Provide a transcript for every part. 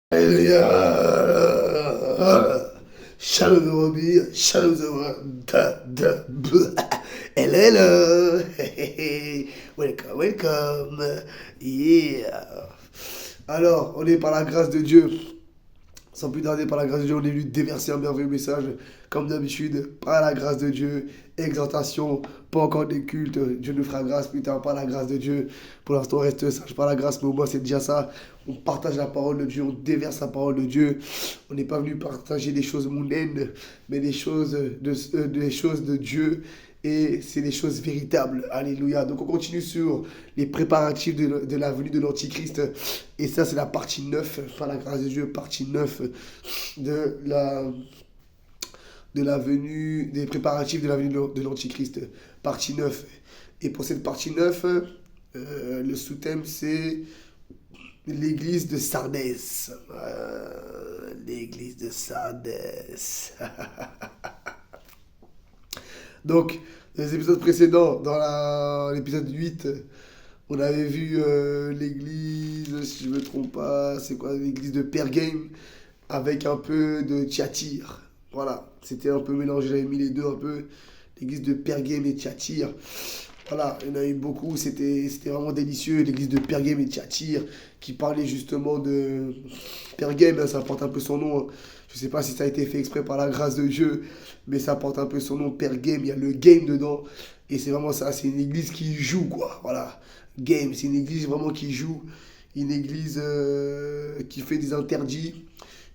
Shalom the Robbie, shalom the one, hello, hello, welcome, welcome, yeah. Alors, on est par la grâce de Dieu. Sans plus tarder, par la grâce de Dieu, on est venu déverser un merveilleux message, comme d'habitude, par la grâce de Dieu, exhortation, pas encore des cultes, Dieu nous fera grâce plus tard, par la grâce de Dieu. Pour l'instant, on reste sage par la grâce, mais au moins c'est déjà ça. On partage la parole de Dieu, on déverse la parole de Dieu. On n'est pas venu partager des choses mondaines, mais des choses de Dieu. Et c'est des choses véritables. Alléluia. Donc on continue sur les préparatifs de la venue de l'Antichrist. Et ça, c'est la partie 9, par la grâce de Dieu, partie 9 de la venue, des préparatifs de la venue de l'Antichrist. Partie 9. Et pour cette partie 9, le sous-thème, c'est l'église de Sardès. L'église de Sardès. Donc, dans les épisodes précédents, dans l'épisode 8, on avait vu l'église, si je ne me trompe pas, c'est quoi, l'église de Pergame, avec un peu de Thyatire. Voilà, c'était un peu mélangé, j'avais mis les deux un peu, l'église de Pergame et Thyatire. Voilà, il y en a eu beaucoup, c'était vraiment délicieux, l'église de Pergame et Thyatire, qui parlait justement de Pergame, hein, ça porte un peu son nom, hein. Je ne sais pas si ça a été fait exprès par la grâce de Dieu, mais ça porte un peu son nom, Pergame, il y a le game dedans, et c'est vraiment ça, c'est une église qui joue, quoi, voilà. Game, c'est une église vraiment qui joue, une église qui fait des interdits,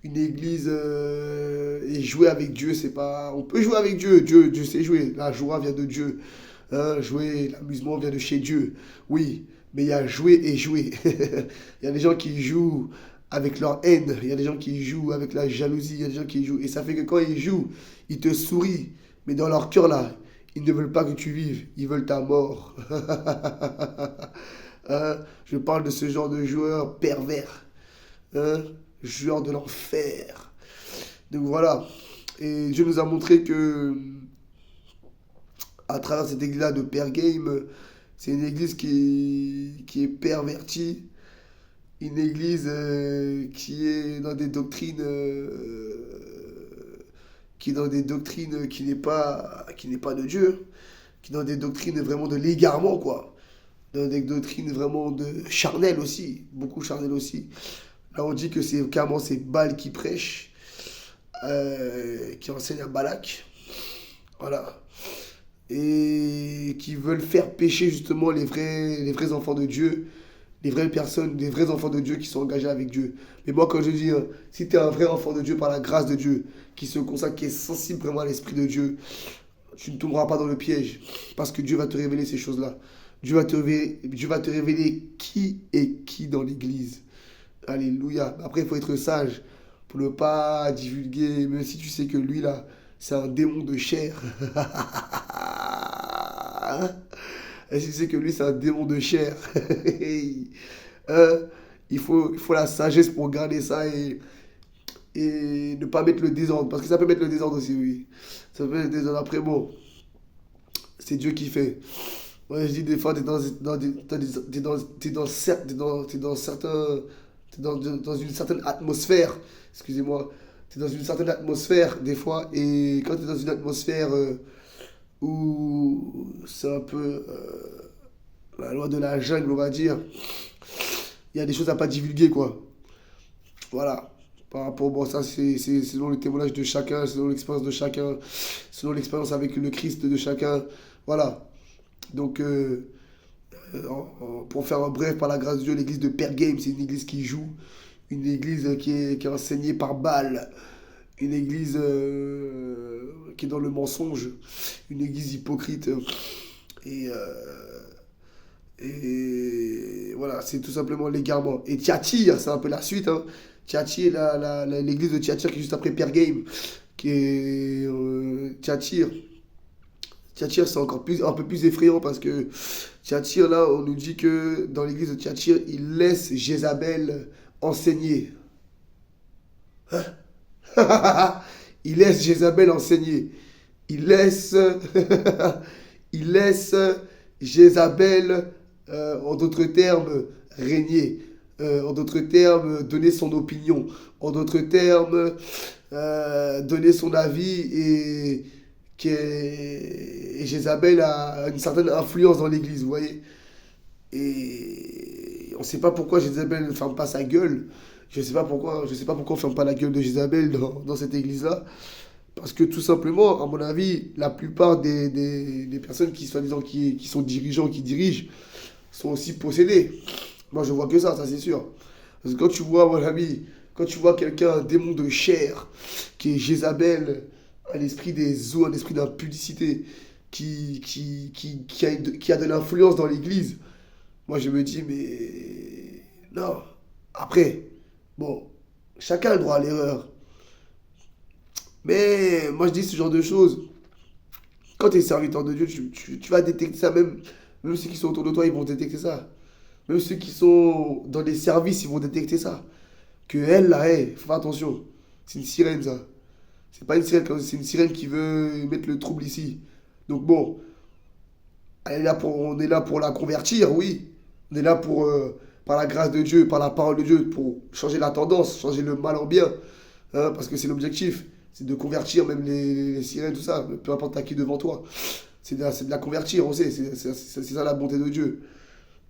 une église et jouer avec Dieu, c'est pas... On peut jouer avec Dieu, Dieu sait jouer, la joie vient de Dieu. Hein, jouer, l'amusement vient de chez Dieu. Oui, mais il y a jouer et jouer. Il y a des gens qui jouent avec leur haine. Il y a des gens qui jouent avec la jalousie. Il y a des gens qui jouent. Et ça fait que quand ils jouent, ils te sourient. Mais dans leur cœur, là, ils ne veulent pas que tu vives. Ils veulent ta mort. Hein, je parle de ce genre de joueurs pervers. Hein, joueurs de l'enfer. Donc voilà. Et Dieu nous a montré que à travers cette église-là de Pergame, c'est une église qui est pervertie, une église qui est dans des doctrines, qui n'est pas de Dieu, qui est dans des doctrines vraiment de l'égarement, quoi. Dans des doctrines vraiment de charnel aussi, beaucoup charnel aussi. Là, on dit que c'est carrément ces Baal qui prêchent, qui enseignent à Balak. Voilà. Et qui veulent faire pécher justement les vrais enfants de Dieu, les vraies personnes, les vrais enfants de Dieu qui sont engagés avec Dieu. Mais moi, quand je dis, hein, si tu es un vrai enfant de Dieu par la grâce de Dieu, qui se consacre, qui est sensible vraiment à l'Esprit de Dieu, tu ne tomberas pas dans le piège, parce que Dieu va te révéler ces choses-là. Dieu va te révéler qui est qui dans l'Église. Alléluia. Après, il faut être sage pour ne pas divulguer, même si tu sais que lui, là, c'est un démon de chair. Et si tu sais que lui, c'est un démon de chair. Hein, il faut la sagesse pour garder ça et ne pas mettre le désordre. Parce que ça peut mettre le désordre aussi, oui. Ça peut mettre le désordre. Après, bon, c'est Dieu qui fait. Ouais, je dis des fois, t'es dans certains, dans une certaine atmosphère, excusez-moi, t'es dans une certaine atmosphère des fois, et quand t'es dans une atmosphère où c'est un peu la loi de la jungle, on va dire, il y a des choses à pas divulguer, quoi. Voilà. Par rapport, bon, ça c'est selon le témoignage de chacun, selon l'expérience de chacun, selon l'expérience avec le Christ de chacun. Voilà. Donc, pour faire un bref, par la grâce de Dieu, l'église de Pergame, c'est une église qui joue, une église qui est enseignée par Baal, une église qui est dans le mensonge, une église hypocrite. Et, et voilà, c'est tout simplement l'égarement. Et Thyatire, c'est un peu la suite, hein. Thyatire, l'église de Thyatire qui est juste après Pergame, qui est Thyatire. Thyatire, c'est encore plus, un peu plus effrayant parce que Thyatire, là, on nous dit que dans l'église de Thyatire, il laisse Jézabel enseigner. Il laisse Jézabel enseigner. Il laisse, il laisse Jézabel, en d'autres termes, régner. En d'autres termes, donner son opinion. En d'autres termes, donner son avis et Jézabel a une certaine influence dans l'église, vous voyez. Et on ne sait pas pourquoi Jézabel ne ferme pas sa gueule. Je sais pas pourquoi on ne ferme pas la gueule de Jézabel dans cette église-là. Parce que tout simplement, à mon avis, la plupart des personnes qui, soi-disant, qui sont dirigeants, qui dirigent, sont aussi possédés. Moi, je vois que ça c'est sûr. Parce que quand tu vois, mon ami, quand tu vois quelqu'un, un démon de chair, qui est Jézabel, un esprit des eaux, un esprit d'impudicité, qui a de l'influence dans l'église, moi je me dis, mais non. Après, bon, chacun a le droit à l'erreur. Mais moi je dis ce genre de choses. Quand tu es serviteur de Dieu, tu vas détecter ça. Même ceux qui sont autour de toi, ils vont détecter ça. Même ceux qui sont dans les services, ils vont détecter ça. Que elle, là, hey, faut faire attention. C'est une sirène, ça. C'est pas une sirène, c'est une sirène qui veut mettre le trouble ici. Donc bon, on est là pour la convertir, oui. On est là pour, par la grâce de Dieu, par la parole de Dieu, pour changer la tendance, changer le mal en bien. Hein, parce que c'est l'objectif. C'est de convertir même les sirènes, tout ça. Peu importe à qui devant toi. C'est de la convertir, on sait. C'est ça la bonté de Dieu.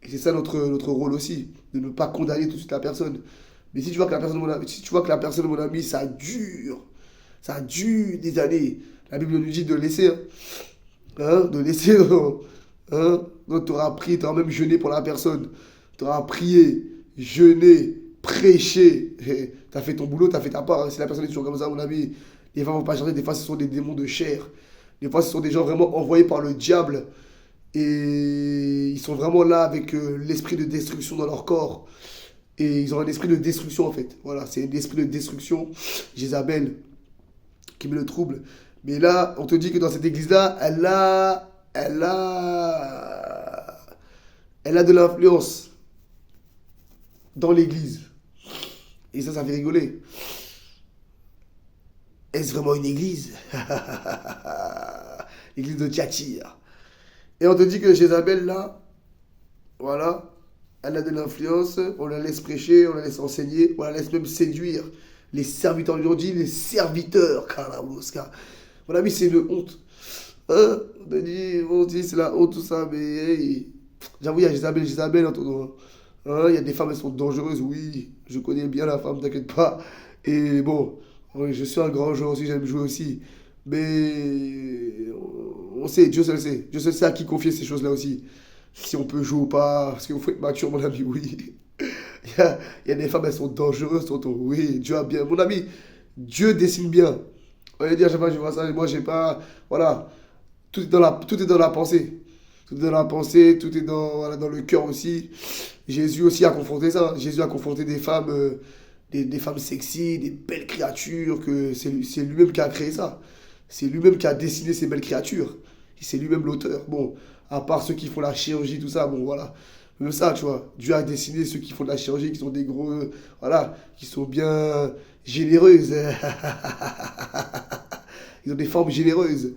Et c'est ça notre rôle aussi. De ne pas condamner tout de suite la personne. Mais si tu vois que la personne, si tu vois que la personne, mon ami, ça dure des années. La Bible nous dit de laisser, de laisser, donc tu auras prié, tu auras même jeûné pour la personne. Tu auras prié, jeûné, prêché. Tu as fait ton boulot, tu as fait ta part. Si la personne est toujours comme ça, mon ami, les femmes ne vont pas changer. Des fois, ce sont des démons de chair. Des fois, ce sont des gens vraiment envoyés par le diable. Et ils sont vraiment là avec l'esprit de destruction dans leur corps. Et ils ont un esprit de destruction en fait. Voilà, c'est un esprit de destruction. Jézabel qui met le trouble. Mais là, on te dit que dans cette église-là, elle a de l'influence dans l'église. Et ça fait rigoler. Est-ce vraiment une église? L'église de Thyatire. Et on te dit que Jézabel, là, voilà, elle a de l'influence, on la laisse prêcher, on la laisse enseigner, on la laisse même séduire. Les serviteurs, on dit les serviteurs, Karabuska. Mon ami, c'est une honte. Hein? On dit c'est la honte, tout ça, mais hey, j'avoue, il y a Jézabel, entendons. Hein? Il y a des femmes, elles sont dangereuses, oui. Je connais bien la femme, t'inquiète pas. Et bon, oui, je suis un grand joueur aussi, j'aime jouer aussi. Mais on sait, Dieu seul sait. Dieu seul sait à qui confier ces choses-là aussi. Si on peut jouer ou pas, parce qu'il faut être mature, mon ami, oui. Il y a des femmes, elles sont dangereuses, tonton. Oui, Dieu a bien. Mon ami, Dieu dessine bien. On va dire, je sais pas, je vois ça, moi, j'ai pas. Voilà. Tout est dans la pensée. Tout est dans la pensée, tout est voilà, dans le cœur aussi. Jésus aussi a confronté ça. Jésus a confronté des femmes, des femmes sexy, des belles créatures, que c'est lui-même qui a créé ça. C'est lui-même qui a dessiné ces belles créatures. Et c'est lui-même l'auteur. Bon, à part ceux qui font la chirurgie, tout ça, bon, voilà. Même ça, tu vois. Dieu a dessiné ceux qui font de la chirurgie, qui sont des gros, voilà, qui sont bien généreuses. Ils ont des formes généreuses.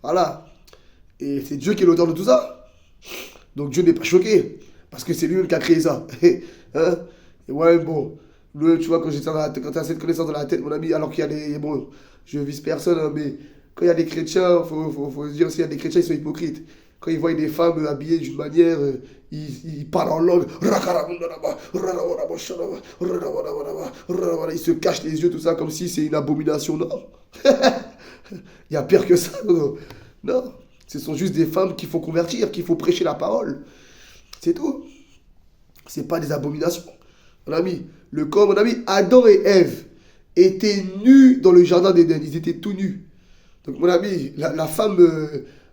Voilà. Et c'est Dieu qui est l'auteur de tout ça. Donc Dieu n'est pas choqué. Parce que c'est lui-même qui a créé ça. Hein? Et ouais, bon. Tu vois, quand quand tu as cette connaissance dans la tête, mon ami, alors qu'il y a des. Bon, je vise personne, hein, mais quand il y a des chrétiens, faut se dire aussi, il y a des chrétiens, ils sont hypocrites. Quand ils voient des femmes habillées d'une manière, ils parlent en langue. Ils se cachent les yeux, tout ça, comme si c'est une abomination. Non. Il y a pire que ça. Non. Non. Ce sont juste des femmes qu'il faut convertir, qu'il faut prêcher la parole. C'est tout. C'est pas des abominations. Mon ami, mon ami, Adam et Ève étaient nus dans le jardin d'Éden. Ils étaient tout nus. Donc, mon ami, la femme,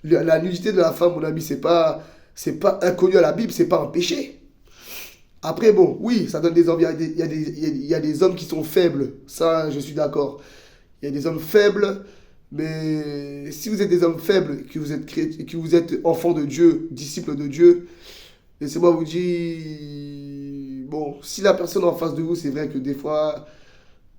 la nudité de la femme, mon ami, c'est pas inconnu à la Bible, c'est pas un péché. Après, bon, oui, ça donne des envies. Il y a des hommes qui sont faibles. Ça, je suis d'accord. Il y a des hommes faibles. Mais si vous êtes des hommes faibles, que vous êtes enfants de Dieu, disciples de Dieu, laissez-moi vous dire, bon, si la personne en face de vous, c'est vrai que des fois,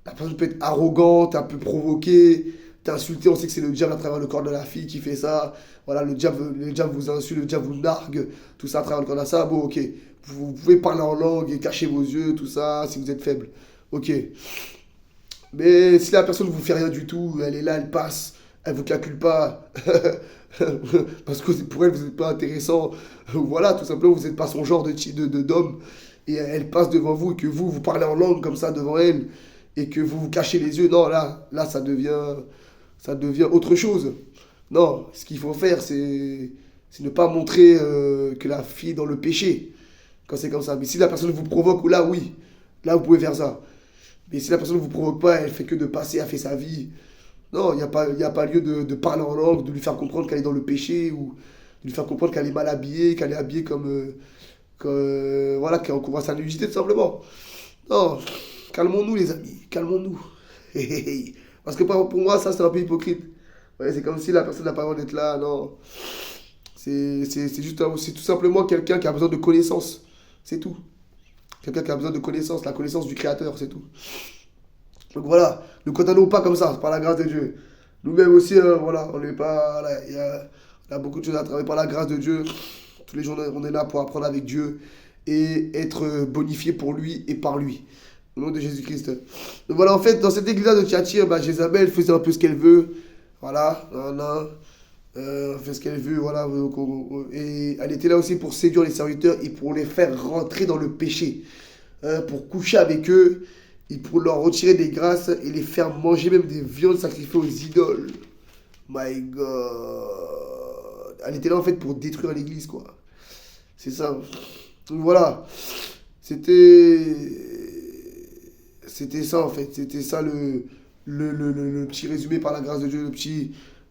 la personne peut être arrogante, un peu provoquée, t'es insulté, on sait que c'est le diable à travers le corps de la fille qui fait ça. Voilà, le diable vous insulte, le diable vous nargue, tout ça à travers le corps de ça. Bon, ok. Vous pouvez parler en langue et cacher vos yeux, tout ça, si vous êtes faible. Ok. Mais si la personne ne vous fait rien du tout, elle est là, elle passe, elle vous calcule pas, parce que pour elle, vous n'êtes pas intéressant. Voilà, tout simplement, vous n'êtes pas son genre d'homme. Et elle passe devant vous et que vous parlez en langue comme ça devant elle et que vous vous cachez les yeux. Non, là, ça devient autre chose. Non, ce qu'il faut faire, c'est ne pas montrer que la fille est dans le péché quand c'est comme ça. Mais si la personne vous provoque, là, oui, là, vous pouvez faire ça. Mais si la personne ne vous provoque pas, elle fait que de passer, elle fait sa vie. Non, il y a pas lieu de parler en langue, de lui faire comprendre qu'elle est dans le péché ou de lui faire comprendre qu'elle est mal habillée, qu'elle est habillée voilà, qu'on voit sa nudité tout simplement. Non, calmons-nous les amis, calmons-nous. Parce que pour moi, ça c'est un peu hypocrite. Ouais, c'est comme si la personne n'a pas le droit d'être là, non. C'est tout simplement quelqu'un qui a besoin de connaissances. C'est tout. Quelqu'un qui a besoin de connaissances, la connaissance du Créateur, c'est tout. Donc voilà, ne condamnons pas comme ça, par la grâce de Dieu. Nous-mêmes aussi, voilà, on n'est pas. Voilà, il y a beaucoup de choses à travailler par la grâce de Dieu. Tous les jours, on est là pour apprendre avec Dieu et être bonifié pour lui et par lui. Au nom de Jésus-Christ. Donc voilà, en fait, dans cette église-là de Thyatire, bah, Jézabel faisait un peu ce qu'elle veut. Voilà, voilà. Fait ce qu'elle veut, voilà. Et elle était là aussi pour séduire les serviteurs et pour les faire rentrer dans le péché. Pour coucher avec eux et pour leur retirer des grâces et les faire manger même des viandes sacrifiées aux idoles. My God. Elle était là en fait pour détruire l'église, quoi. C'est ça. Donc voilà. C'était. C'était ça en fait. C'était ça le petit résumé par la grâce de Dieu.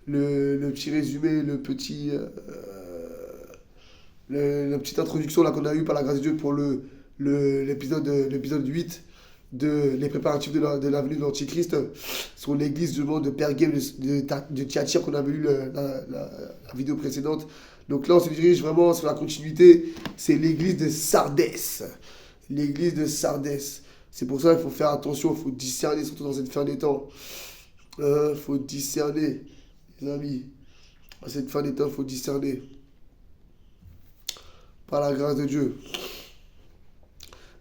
Le petit résumé, la petite introduction là qu'on a eu par la grâce de Dieu pour l'épisode 8 de les préparatifs de la venue de l'Antichrist sur l'église du monde de Pergame de Thyatire qu'on avait lu la vidéo précédente. Donc là on se dirige vraiment sur la continuité, c'est l'église de Sardès. L'église de Sardès. C'est pour ça qu'il faut faire attention, il faut discerner, surtout dans cette fin des temps. Il faut discerner, les amis. Dans cette fin des temps, il faut discerner. Par la grâce de Dieu.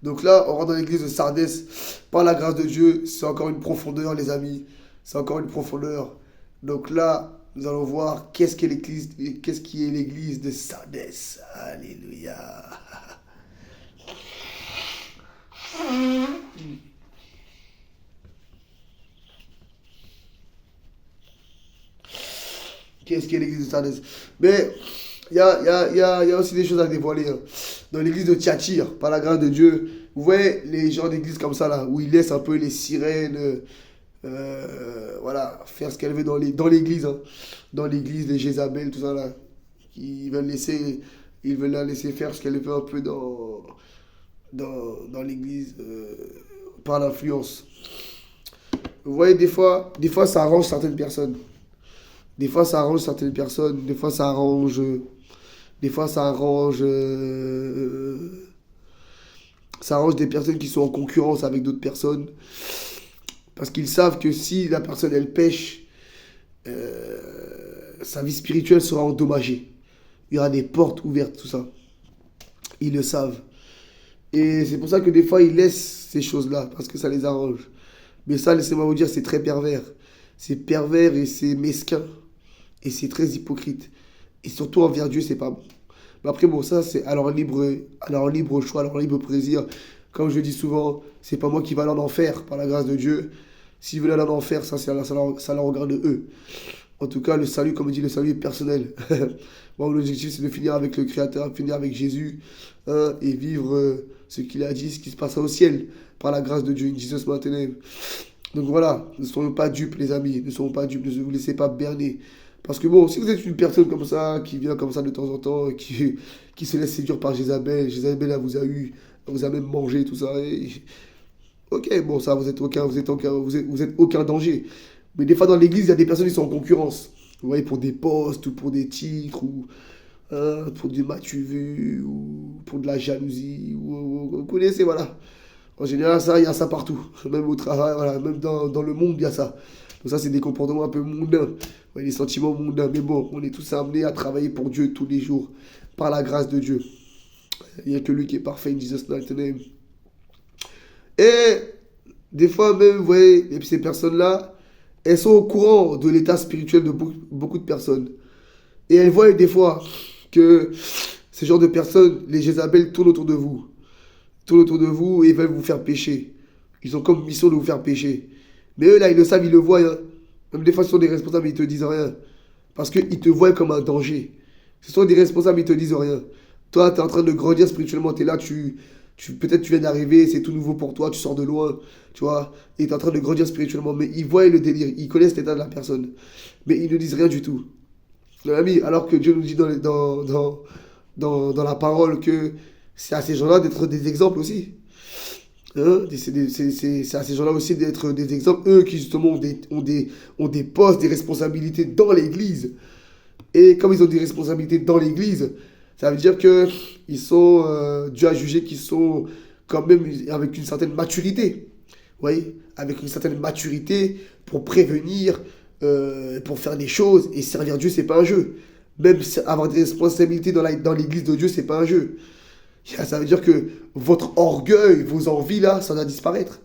Donc là, on rentre dans l'église de Sardès. Par la grâce de Dieu, c'est encore une profondeur, les amis. C'est encore une profondeur. Donc là, nous allons voir qu'est-ce qui est l'église de Sardès. Alléluia. Qu'est-ce qui est l'église de Sardès? Mais il y a aussi des choses à dévoiler. Hein. Dans l'église de Thyatire, par la grâce de Dieu, vous voyez les gens d'église comme ça, là, où ils laissent un peu les sirènes, voilà, faire ce qu'elles veulent dans l'église. Hein. Dans l'église, les Jézabel, tout ça, là. Ils veulent la laisser faire ce qu'elle veut un peu dans l'église, par l'influence. Vous voyez, des fois, ça arrange certaines personnes. Des fois, ça arrange certaines personnes. Des fois, ça arrange. Des fois, ça arrange des personnes qui sont en concurrence avec d'autres personnes. Parce qu'ils savent que si la personne, elle pêche, sa vie spirituelle sera endommagée. Il y aura des portes ouvertes, tout ça. Ils le savent. Et c'est pour ça que des fois, ils laissent ces choses-là, parce que ça les arrange. Mais ça, laissez-moi vous dire, c'est très pervers. C'est pervers et c'est mesquin. Et c'est très hypocrite. Et surtout envers Dieu, c'est pas bon. Mais après, bon, ça, c'est à leur libre choix, à leur libre plaisir. Comme je dis souvent, c'est pas moi qui vais aller en enfer, par la grâce de Dieu. S'ils veulent aller en enfer, ça leur regarde eux. En tout cas, le salut, comme on dit, le salut est personnel. Moi, l'objectif, c'est de finir avec le Créateur, finir avec Jésus, hein, et vivre ce qu'il a dit, ce qui se passera au ciel, par la grâce de Dieu. Jesus my name. Donc voilà, ne soyons pas dupes, les amis. Ne soyons pas dupes, ne vous laissez pas berner. Parce que bon, si vous êtes une personne comme ça, qui vient comme ça de temps en temps, qui se laisse séduire par Jézabel, Jézabel, elle vous a eu, elle vous a même mangé, tout ça. Ok, bon, ça, vous êtes aucun danger. Mais des fois, dans l'église, il y a des personnes qui sont en concurrence. Vous voyez, pour des postes, ou pour des titres, ou pour du matu vu, ou pour de la jalousie, vous connaissez, voilà. En général, ça, il y a ça partout. Même au travail, voilà, même dans le monde, il y a ça. Donc ça, c'est des comportements un peu mondains. Ouais, des sentiments mondains. Mais bon, on est tous amenés à travailler pour Dieu tous les jours, par la grâce de Dieu. Il n'y a que lui qui est parfait, in Jesus' mighty name. Et des fois même, vous voyez, ces personnes-là, elles sont au courant de l'état spirituel de beaucoup de personnes. Et elles voient des fois que ce genre de personnes, les Jézabel, tournent autour de vous. Tournent autour de vous et veulent vous faire pécher. Ils ont comme mission de vous faire pécher. Mais eux, là, ils le savent, ils le voient. Hein. Même des fois, ce sont des responsables, ils ne te disent rien. Parce qu'ils te voient comme un danger. Ce sont des responsables, ils ne te disent rien. Toi, tu es en train de grandir spirituellement. Tu es là, peut-être tu viens d'arriver, c'est tout nouveau pour toi, tu sors de loin, tu vois. Et tu es en train de grandir spirituellement. Mais ils voient le délire, ils connaissent l'état de la personne. Mais ils ne disent rien du tout. Mon ami, alors que Dieu nous dit dans la parole que c'est à ces gens-là d'être des exemples aussi. Hein? C'est à ces gens-là aussi d'être des exemples, eux qui justement ont des postes, des responsabilités dans l'Église. Et comme ils ont des responsabilités dans l'Église, ça veut dire que Dieu a jugé qu'ils sont quand même avec une certaine maturité. Oui, avec une certaine maturité pour prévenir, pour faire des choses. Et servir Dieu, c'est pas un jeu. Même avoir des responsabilités dans l'Église de Dieu, c'est pas un jeu. Ça veut dire que votre orgueil, vos envies là, ça doit disparaître.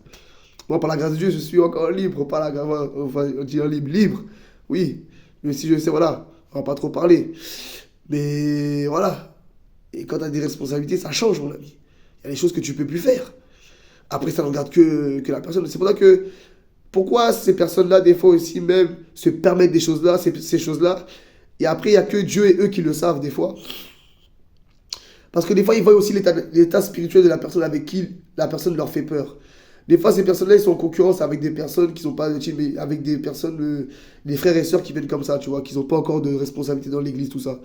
Moi, par la grâce de Dieu, je suis encore libre. Par la grâce, enfin, on dit libre. Oui, mais si je sais, voilà, on va pas trop parler. Mais voilà. Et quand tu as des responsabilités, ça change, mon ami. Il y a des choses que tu peux plus faire. Après, ça ne regarde que la personne. C'est pour ça que, pourquoi ces personnes-là, des fois aussi même, se permettent des choses-là, ces choses-là. Et après, il n'y a que Dieu et eux qui le savent, des fois. Parce que des fois, ils voient aussi l'état spirituel de la personne avec qui la personne leur fait peur. Des fois, ces personnes-là, ils sont en concurrence avec des personnes qui ne sont pas de team, mais avec des personnes, des frères et sœurs qui viennent comme ça, tu vois, qui n'ont pas encore de responsabilité dans l'église, tout ça.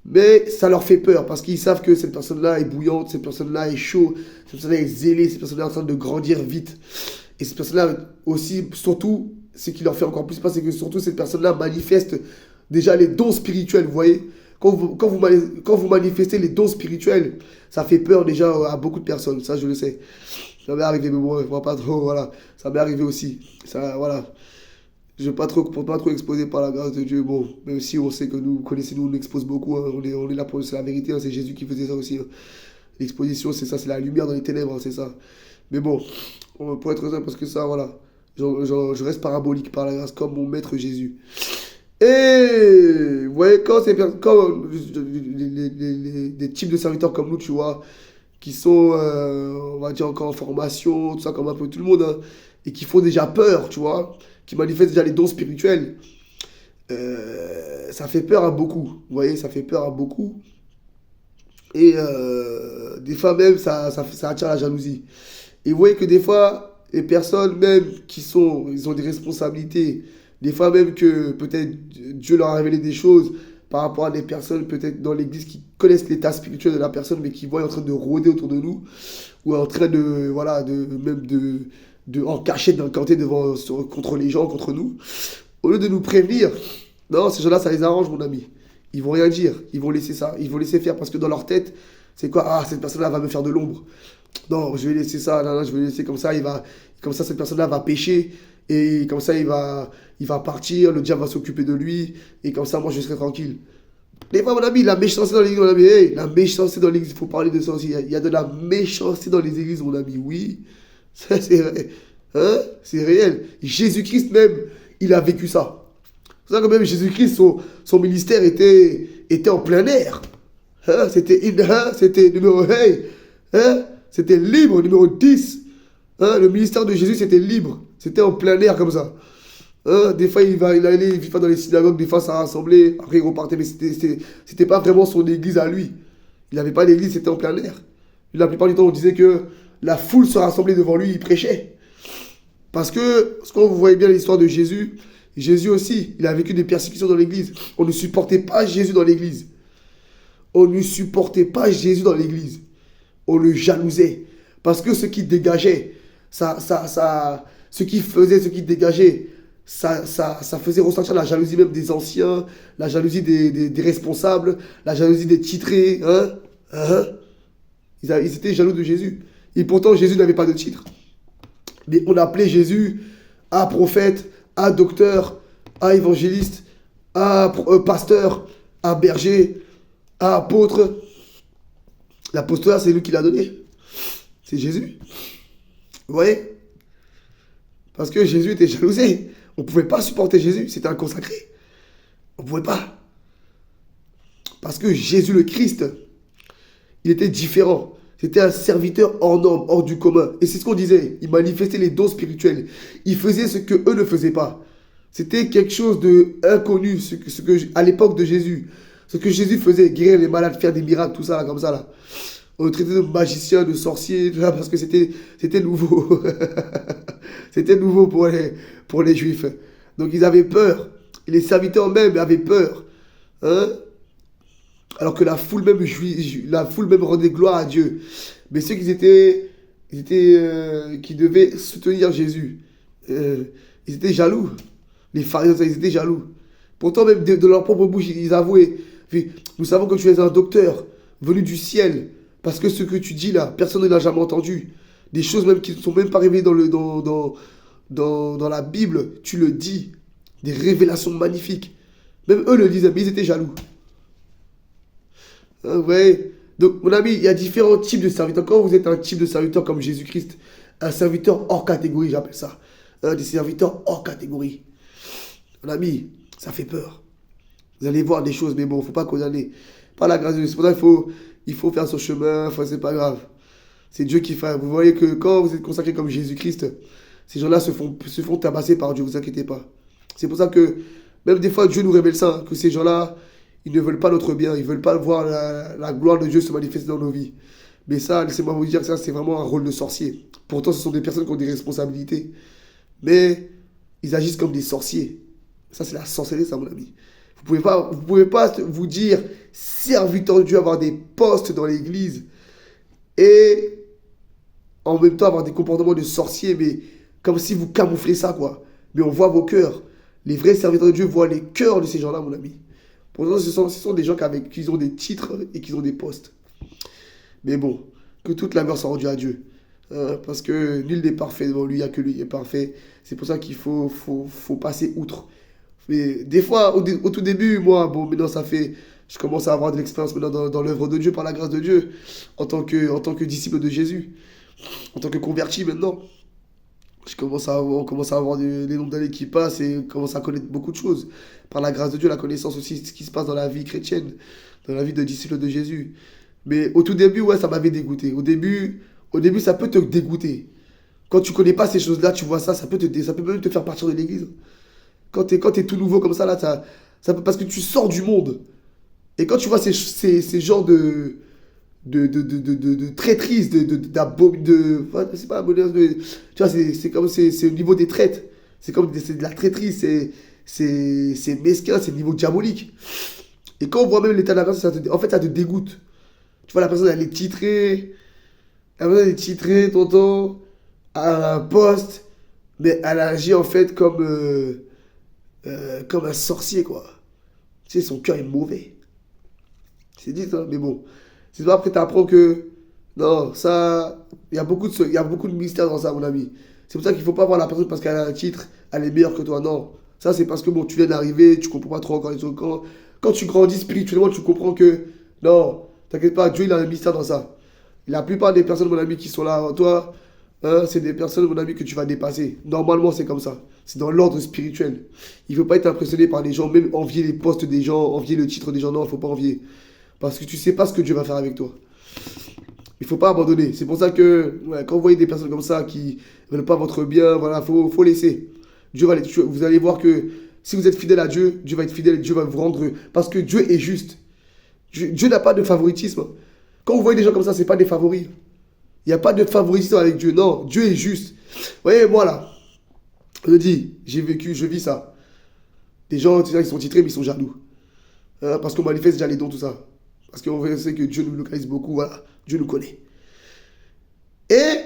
Mais ça leur fait peur parce qu'ils savent que cette personne-là est bouillante, cette personne-là est chaud, cette personne-là est zélée, cette personne-là est en train de grandir vite. Et cette personne-là aussi, surtout, ce qui leur fait encore plus peur, c'est que surtout cette personne-là manifeste déjà les dons spirituels, vous voyez. Quand vous manifestez les dons spirituels, ça fait peur déjà à beaucoup de personnes, ça je le sais. Ça m'est arrivé, mais bon, je vois pas trop, voilà. Ça m'est arrivé aussi. Ça, voilà. Je ne veux pas trop, pour pas trop exposer par la grâce de Dieu. Bon, même si on sait que nous, vous connaissez, nous, on expose beaucoup. Hein, on est là pour, c'est la vérité. Hein, c'est Jésus qui faisait ça aussi. Hein. L'exposition, c'est ça, c'est la lumière dans les ténèbres, hein, c'est ça. Mais bon, pour être honnête, parce que ça, voilà. Je reste parabolique par la grâce, comme mon maître Jésus. Et vous voyez, quand des types de serviteurs comme nous, tu vois, qui sont, on va dire, encore en formation, tout ça, comme un peu tout le monde, hein, et qui font déjà peur, tu vois, qui manifestent déjà les dons spirituels, ça fait peur à beaucoup, vous voyez, ça fait peur à beaucoup. Et des fois même, ça attire la jalousie. Et vous voyez que des fois, les personnes même ils ont des responsabilités, des fois même que peut-être Dieu leur a révélé des choses par rapport à des personnes peut-être dans l'église qui connaissent l'état spirituel de la personne, mais qui voient en train de rôder autour de nous, ou en train de, voilà, en cachette d'incanter contre les gens, contre nous. Au lieu de nous prévenir, non, ces gens-là, ça les arrange, mon ami. Ils vont rien dire, ils vont laisser ça, ils vont laisser faire, parce que dans leur tête, c'est quoi? Ah, cette personne-là va me faire de l'ombre. Non, je vais laisser ça, non, je vais laisser comme ça, comme ça, cette personne-là va pécher, et comme ça, il va partir, le diable va s'occuper de lui, et comme ça, moi, je serai tranquille. Des fois, mon ami, la méchanceté dans l'église, mon ami, hey, la méchanceté dans l'église, il faut parler de ça aussi. Il y a de la méchanceté dans les églises, mon ami, oui. Ça, c'est vrai. Hein? C'est réel. Jésus-Christ même, il a vécu ça. C'est ça que même Jésus-Christ, son ministère était en plein air. Hein? C'était numéro 1. Hein? C'était libre, numéro 10. Hein? Le ministère de Jésus, c'était libre. C'était en plein air comme ça. Hein? Des fois, il allait vivre dans les synagogues, des fois, ça rassemblait. Après, il repartait, mais c'était pas vraiment son église à lui. Il n'avait pas d'église, c'était en plein air. La plupart du temps, on disait que la foule se rassemblait devant lui, il prêchait. Parce que, quand vous voyez bien l'histoire de Jésus, Jésus aussi, il a vécu des persécutions dans l'église. On ne supportait pas Jésus dans l'église. On ne supportait pas Jésus dans l'église. On le jalousait. Parce que ce qui dégageait, ce qui dégageait, ça faisait ressentir la jalousie même des anciens, la jalousie des responsables, la jalousie des titrés. Hein? Hein? Ils étaient jaloux de Jésus. Et pourtant, Jésus n'avait pas de titre. Mais on appelait Jésus à prophète, à docteur, à évangéliste, à pasteur, à berger, à apôtre. L'apostolat, c'est lui qui l'a donné. C'est Jésus. Vous voyez? Parce que Jésus était jalousé. On ne pouvait pas supporter Jésus. C'était un consacré. On ne pouvait pas. Parce que Jésus le Christ, il était différent. C'était un serviteur hors norme, hors du commun. Et c'est ce qu'on disait. Il manifestait les dons spirituels. Il faisait ce que eux ne faisaient pas. C'était quelque chose d'inconnu, à l'époque de Jésus. Ce que Jésus faisait, guérir les malades, faire des miracles, tout ça, là, comme ça. Là. On le traitait de magicien, de sorcier, tout ça, parce que c'était nouveau. C'était nouveau pour les Juifs. Donc ils avaient peur. Et les serviteurs même avaient peur. Hein? Alors que la foule même rendait gloire à Dieu. Mais ceux qui devaient soutenir Jésus, ils étaient jaloux. Les pharisiens, ils étaient jaloux. Pourtant, même de leur propre bouche, ils avouaient, nous savons que tu es un docteur venu du ciel, parce que ce que tu dis là, personne ne l'a jamais entendu. Des choses même qui ne sont même pas révélées dans la Bible, tu le dis. Des révélations magnifiques. Même eux le disaient, mais ils étaient jaloux. Hein, ouais. Donc, mon ami, il y a différents types de serviteurs. Quand vous êtes un type de serviteur comme Jésus-Christ, un serviteur hors catégorie, j'appelle ça. Des serviteurs hors catégorie. Mon ami, ça fait peur. Vous allez voir des choses, mais bon, il ne faut pas condamner. Pas la grâce de Dieu. C'est pour ça qu'il faut faire son chemin. Enfin, c'est pas grave. C'est Dieu qui fait. Vous voyez que quand vous êtes consacré comme Jésus-Christ, ces gens-là se font tabasser par Dieu. Vous inquiétez pas. C'est pour ça que, même des fois, Dieu nous révèle ça, que ces gens-là, ils ne veulent pas notre bien. Ils ne veulent pas voir la gloire de Dieu se manifester dans nos vies. Mais ça, laissez-moi vous dire que ça, c'est vraiment un rôle de sorcier. Pourtant, ce sont des personnes qui ont des responsabilités. Mais ils agissent comme des sorciers. Ça, c'est la sorcellerie, ça, mon ami. Vous pouvez pas vous dire serviteur de Dieu, avoir des postes dans l'église et en même temps avoir des comportements de sorciers, mais comme si vous camouflez ça, quoi. Mais on voit vos cœurs. Les vrais serviteurs de Dieu voient les cœurs de ces gens-là, mon ami. Pourtant, ce sont des gens qui ont des titres et qui ont des postes. Mais bon, que toute la gloire soit rendue à Dieu. Parce que nul n'est parfait devant lui, il n'y a que lui qui est parfait. C'est pour ça qu'il faut passer outre. Mais des fois, au tout début, moi, bon, maintenant je commence à avoir de l'expérience maintenant dans l'œuvre de Dieu, par la grâce de Dieu, en tant que disciple de Jésus, en tant que converti maintenant. On commence à avoir les nombres d'années qui passent et on commence à connaître beaucoup de choses. Par la grâce de Dieu, la connaissance aussi de ce qui se passe dans la vie chrétienne, dans la vie de disciple de Jésus. Mais au tout début, ouais, ça m'avait dégoûté. Au début, ça peut te dégoûter. Quand tu connais pas ces choses-là, tu vois ça peut même te faire partir de l'église. Quand t'es tout nouveau comme ça, là, parce que tu sors du monde. Et quand tu vois ces genres de traîtrise, c'est pas tu vois, c'est au niveau des traites. C'est de la traîtrise, c'est mesquin, c'est le niveau diabolique. Et quand on voit même l'état de la personne, en fait, ça te dégoûte. Tu vois, la personne, elle est titrée. La personne est titrée, tonton, à un poste, mais elle agit en fait comme un sorcier, quoi. Tu sais, son cœur est mauvais. C'est dit ça, mais bon. C'est pas après t'apprends que non, ça, il y a beaucoup de mystères dans ça, mon ami. C'est pour ça qu'il faut pas voir la personne parce qu'elle a un titre, elle est meilleure que toi. Non, ça c'est parce que bon, tu viens d'arriver, tu comprends pas trop encore les trucs. Quand tu grandis spirituellement, tu comprends que non, t'inquiète pas, Dieu il a un mystère dans ça. La plupart des personnes, mon ami, qui sont là avant toi, hein, c'est des personnes, mon ami, que tu vas dépasser. Normalement, c'est comme ça. C'est dans l'ordre spirituel. Il ne faut pas être impressionné par les gens, même envier les postes des gens, envier le titre des gens. Non, il ne faut pas envier. Parce que tu ne sais pas ce que Dieu va faire avec toi. Il ne faut pas abandonner. C'est pour ça que ouais, quand vous voyez des personnes comme ça qui ne veulent pas votre bien, voilà, faut laisser. Vous allez voir que si vous êtes fidèle à Dieu, Dieu va être fidèle et Dieu va vous rendre. Parce que Dieu est juste. Dieu n'a pas de favoritisme. Quand vous voyez des gens comme ça, ce n'est pas des favoris. Il n'y a pas de favoritisme avec Dieu. Non, Dieu est juste. Vous voyez, moi là, je dis, je vis ça. Des gens, ils sont titrés, mais ils sont jaloux. Parce qu'on manifeste déjà les dons, tout ça. Parce qu'on sait que Dieu nous localise beaucoup, voilà. Dieu nous connaît. Et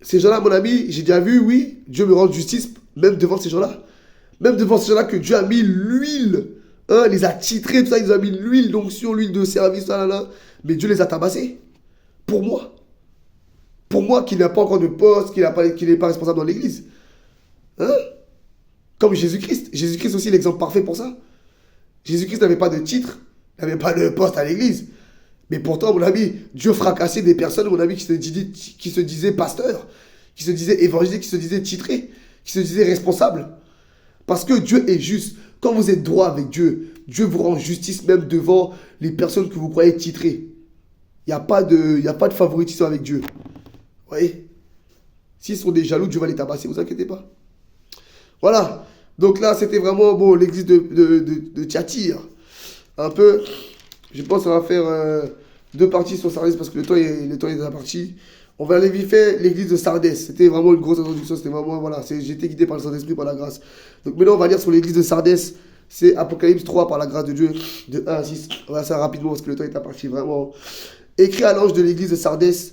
ces gens-là, mon ami, j'ai déjà vu, oui, Dieu me rend justice, même devant ces gens-là. Même devant ces gens-là que Dieu a mis l'huile. Les a titrés, tout ça, ils ont mis l'huile d'onction, l'huile de service, là. Mais Dieu les a tabassés. Pour moi. Pour moi, qu'il n'a pas encore de poste, qu'il n'est pas responsable dans l'église. Hein? Comme Jésus-Christ. Jésus-Christ aussi l'exemple parfait pour ça. Jésus-Christ n'avait pas de titre, n'avait pas de poste à l'église. Mais pourtant, mon ami, Dieu fracassait des personnes, mon ami, qui se disaient pasteurs, qui se disaient évangéliques, qui se disaient titrés, qui se disaient responsables. Parce que Dieu est juste. Quand vous êtes droit avec Dieu, Dieu vous rend justice même devant les personnes que vous croyez titrées. Il n'y a pas de favoritisme avec Dieu. Vous voyez? S'ils sont des jaloux, Dieu va les tabasser, vous inquiétez pas. Voilà. Donc là, c'était vraiment bon, l'église de Thyatire. Un peu, je pense qu'on va faire 2 parties sur Sardis parce que le temps est déjà parti. On va aller vite fait l'église de Sardis. C'était vraiment une grosse introduction. C'était vraiment, voilà, j'étais guidé par le Saint-Esprit, par la grâce. Donc maintenant, on va lire sur l'église de Sardis. C'est Apocalypse 3 par la grâce de Dieu, de 1 à 6. On va faire ça rapidement parce que le temps est parti vraiment. Écrit à l'ange de l'église de Sardis,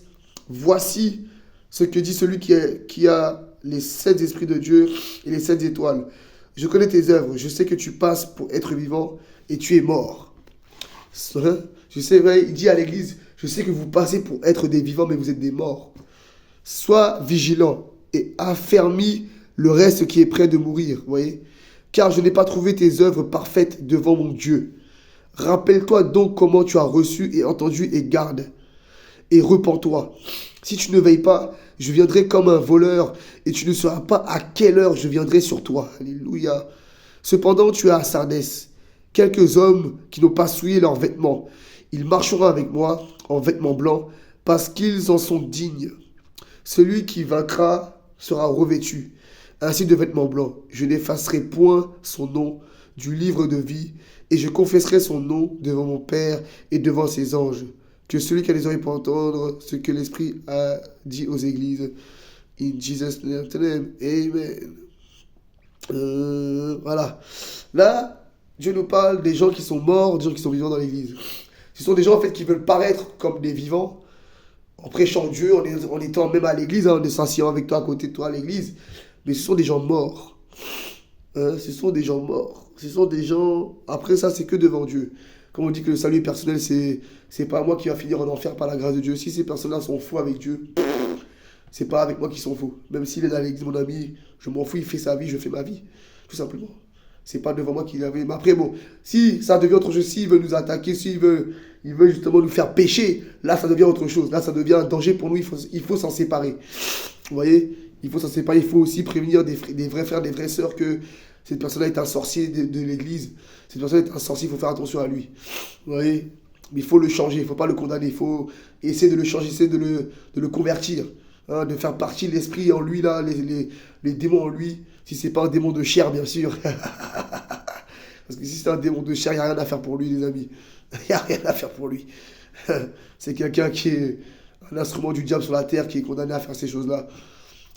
voici ce que dit celui qui a les 7 esprits de Dieu et les 7 étoiles. Je connais tes œuvres, je sais que tu passes pour être vivant et tu es mort. Je sais, il dit à l'église, je sais que vous passez pour être des vivants, mais vous êtes des morts. Sois vigilant et affermis le reste qui est prêt de mourir, vous voyez. Car je n'ai pas trouvé tes œuvres parfaites devant mon Dieu. Rappelle-toi donc comment tu as reçu et entendu et garde. Et repens-toi. Si tu ne veilles pas, je viendrai comme un voleur et tu ne sauras pas à quelle heure je viendrai sur toi. Alléluia. Cependant, tu as à Sardis quelques hommes qui n'ont pas souillé leurs vêtements. Ils marcheront avec moi en vêtements blancs parce qu'ils en sont dignes. Celui qui vaincra sera revêtu ainsi de vêtements blancs. Je n'effacerai point son nom du livre de vie et je confesserai son nom devant mon Père et devant ses anges. Que celui qui a les oreilles pour entendre ce que l'Esprit a dit aux églises. In Jesus' name, amen. Voilà. Là, Dieu nous parle des gens qui sont morts, des gens qui sont vivants dans l'église. Ce sont des gens en fait qui veulent paraître comme des vivants, en prêchant Dieu, en étant même à l'église, en s'asseyant avec toi à côté de toi à l'église. Mais ce sont des gens morts. Ce sont des gens morts. Ce sont des gens... Après ça, c'est que devant Dieu. Comme on dit que le salut est personnel, c'est pas moi qui va finir en enfer par la grâce de Dieu. Si ces personnes-là sont faux avec Dieu, c'est pas avec moi qu'ils sont faux. Même s'il est dans l'église, mon ami, je m'en fous, il fait sa vie, je fais ma vie. Tout simplement. C'est pas devant moi qu'il avait... Mais après, bon, si ça devient autre chose, s'il veut nous attaquer, s'il veut justement nous faire pécher, là, ça devient autre chose. Là, ça devient un danger pour nous, il faut s'en séparer. Vous voyez? Il faut s'en séparer, il faut aussi prévenir des vrais frères, des vraies sœurs que cette personne-là est un sorcier de l'église. Cette personne est un sorcier, il faut faire attention à lui. Vous voyez? Mais il faut le changer, il ne faut pas le condamner. Il faut essayer de le changer, essayer de le convertir. Hein, de faire partie de l'esprit en lui, là, les démons en lui. Si ce n'est pas un démon de chair, bien sûr. Parce que si c'est un démon de chair, il n'y a rien à faire pour lui, les amis. Il n'y a rien à faire pour lui. C'est quelqu'un qui est un instrument du diable sur la terre, qui est condamné à faire ces choses-là.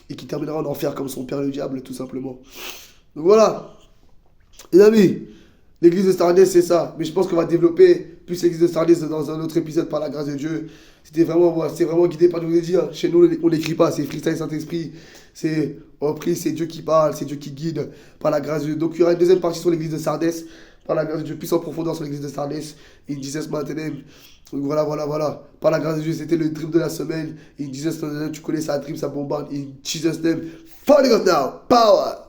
Et qui terminera en enfer comme son père le diable, tout simplement. Donc voilà. Les amis, l'église de Sardis, c'est ça. Mais je pense qu'on va développer plus l'église de Sardis dans un autre épisode par la grâce de Dieu. C'était vraiment guidé par Dieu. Je vous ai dit, hein, chez nous, on n'écrit pas. C'est freestyle Saint-Esprit. C'est on prie, c'est Dieu qui parle, c'est Dieu qui guide par la grâce de Dieu. Donc il y aura une deuxième partie sur l'église de Sardis. Par la grâce de Dieu, plus en profondeur sur l'église de Sardis. In Jesus' mighty name. Donc voilà. Par la grâce de Dieu, c'était le dream de la semaine. In Jesus' name, tu connais ça, dream, ça bombarde. In Jesus' name, follow us now. Power!